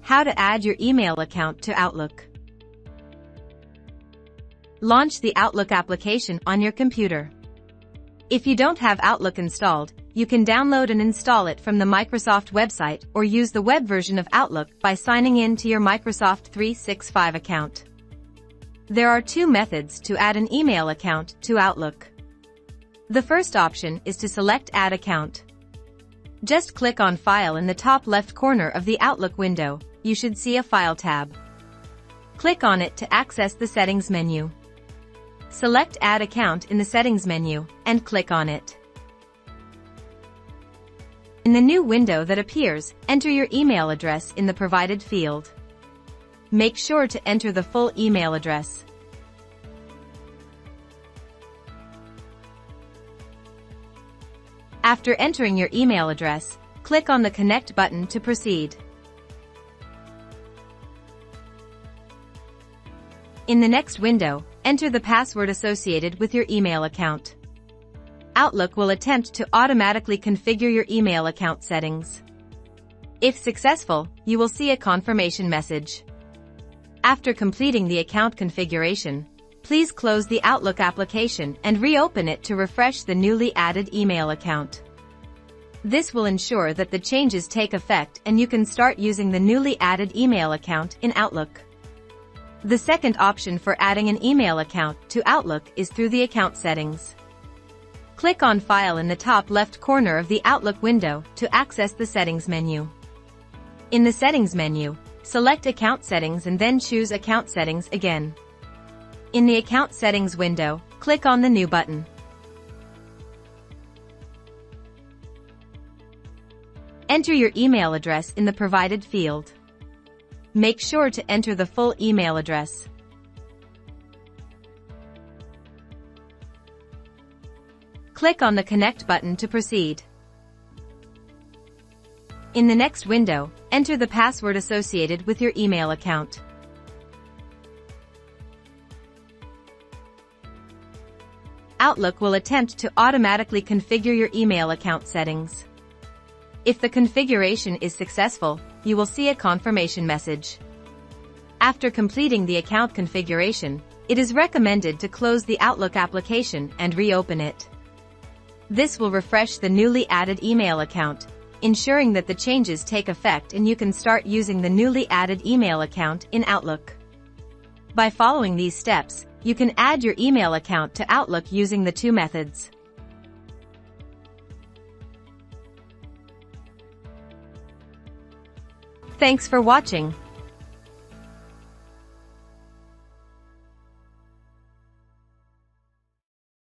How to add your email account to Outlook. Launch the Outlook application on your computer. If you don't have Outlook installed, you can download and install it from the Microsoft website or use the web version of Outlook by signing in to your Microsoft 365 account. There are two methods to add an email account to Outlook. The first option is to select Add Account. Just click on File in the top left corner of the Outlook window. You should see a File tab. Click on it to access the Settings menu. Select Add Account in the Settings menu, and click on it. In the new window that appears, enter your email address in the provided field. Make sure to enter the full email address. After entering your email address, click on the Connect button to proceed. In the next window, enter the password associated with your email account. Outlook will attempt to automatically configure your email account settings. If successful, you will see a confirmation message. After completing the account configuration, please close the Outlook application and reopen it to refresh the newly added email account. This will ensure that the changes take effect and you can start using the newly added email account in Outlook. The second option for adding an email account to Outlook is through the account settings. Click on File in the top left corner of the Outlook window to access the Settings menu. In the Settings menu, select Account Settings and then choose Account Settings again. In the Account Settings window, click on the New button. Enter your email address in the provided field. Make sure to enter the full email address. Click on the Connect button to proceed. In the next window, enter the password associated with your email account. Outlook will attempt to automatically configure your email account settings. If the configuration is successful, you will see a confirmation message. After completing the account configuration, it is recommended to close the Outlook application and reopen it. This will refresh the newly added email account, ensuring that the changes take effect and you can start using the newly added email account in Outlook. By following these steps, you can add your email account to Outlook using the two methods. Thanks for watching.